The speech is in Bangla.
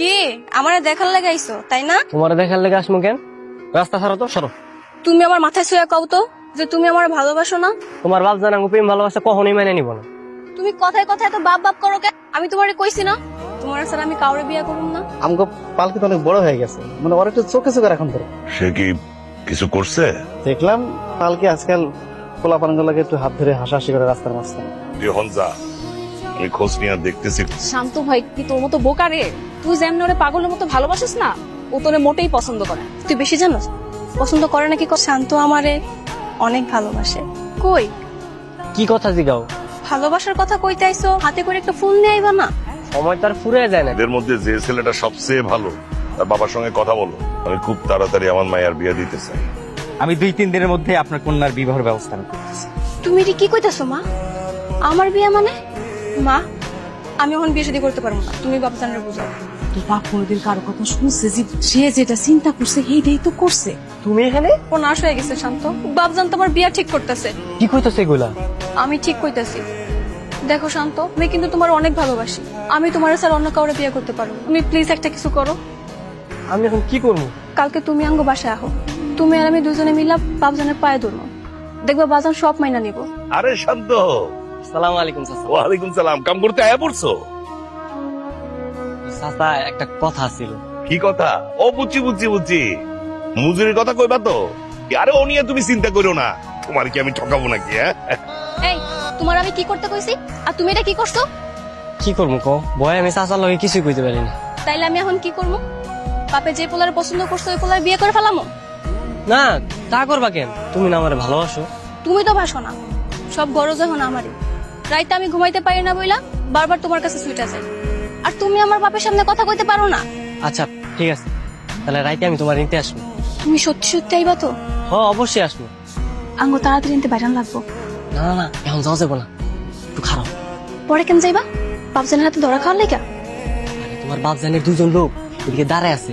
কি আমারে দেখার লাগি আইছো তাই না? তোমার দেখার লেগে আসমু কেন? রাস্তা ছাড়ো তো, সরো। তুমি আমার মাথায় শুয়ে কও তো যে তুমি আমার ভালোবাসো না। তোমার বাপ জানা প্রেম ভালোবাসা কখনোই মেনে নিব না। তুমি কথায় কথায় তো বাপ বাপ করো কেন? আমি তোমারে কইছি না তোমার স্যার আমি কাউরে বিয়া করুম না। আমগো পালকি তো অনেক বড় হয়ে গেছে, মানে ওর একটু চোখে চোখে রাখুন ধরে। সে কি কিছু করছে? দেখলাম পালকি আজকাল পোলাপানগুলোকে একটু হাত ধরে হাসাহাসি করে রাস্তার মাঝখানে। তুই হন যা, আমি খোঁজ নিয়ে দেখতেছি। শান্ত ভাই কি তোর মতো বোকা রে? তুই যেমন ওরে পাগলের মতো ভালোবাসিস না, ও তোরে মোটেই পছন্দ করে না। তুই বেশি জানোস পছন্দ করে নাকি? শান্ত আমারে অনেক ভালোবাসে। কই কি কথা জিগাও? ভালোবাসার কথা কইতে আইছো, হাতে করে একটা ফোন নিয়ে আইবা না? সময় তো আর ফুরে যায় না। এদের মধ্যে যে ছেলেটা সবচেয়ে ভালো তার বাবার সঙ্গে কথা বলো। আমি খুব তাড়াতাড়ি আমার মায়ের বিয়ে দিতে চাই। আমি 2-3 দিনের মধ্যে আপনার কন্যার বিবাহের ব্যবস্থা করতেছি। তুমি এটি কি কইতাছো মা? আমার বিয়ে মানে? মা আমি এখন বিয়ে শাদী করতে পারবো না, তুমি বাপজানের বুঝাও। তোর বাপ কোনোদিন কারো কথা শুনছে যে সে যেটা চিন্তা করছে সেইটাই তো করছে। তুমি এখানে ও নাশ হয়ে গেছে শান্ত। বাপজান তোমার বিয়া ঠিক করতেছে। কি কইতেছে এগুলা? আমি ঠিক কইতাছি। দেখো শান্ত, আমি কিন্তু তোমার অনেক ভালোবাসি। আমি তোমার স্যার অন্য কাউরে বিয়ে করতে পারবো। তুমি প্লিজ একটা কিছু করো। আমি এখন কি করবো? কালকে তুমি আঙ্গ বাসায় আহো, তুমি আর আমি দুজনে মিলা বাপজানের পায়ে ধরবো। দেখবা বাজান সব মাইনা নিব। আরে শান্ত, সালাম আলাইকুম চাচা। ওয়ালাইকুম সালাম। কাম করতে আয়া পড়ছো? চাচা একটা কথা ছিল। কি কথা? ও বুঝছি বুঝছি বুঝছি, মজুরির কথা কইবা তো? আরে ও নিয়ে তুমি চিন্তা করো না, তোমার কি আমি ঠকাবো নাকি? হ্যাঁ, এই তোমার আমি কি করতে কইছি আর তুমি এটা কি করছো? কি করবো কো? ভয় আমি চাচার লগে কিছুই কইতে পারি না। তাইলে আমি এখন কি করবো? বাপে যে পোলার পছন্দ করছো ওই পোলার বিয়ে করে ফেলামো? না, তা করবা কেন? তুমি না আমার ভালোবাসো। তুমি তো ভাসো না, সব গরজ এখন আমারই। রাইতে আমি ঘুমাইতে পারি না বইলা বারবার তোমার কাছে সুইটা যাই। আর তুমি আমার বাপের সামনে কথা কইতে পারো না। আচ্ছা ঠিক আছে, তাহলে রাইতে আমি তোমার নিতে আসবো। তুমি সত্যি সত্যি আইবা তো? হ, অবশ্যই আসবো। আঙ্গ তাড়াতাড়ি নিতে বাইরান লাগবো। না না না, এখন যাওয়া যাবো না, একটু খারাপ। পরে কেন যাইবা? বাপজানের হাতে ধরা খাওয়ার লেগা? তোমার বাপ জানের 2জন লোক এদিকে দাঁড়ায় আছে,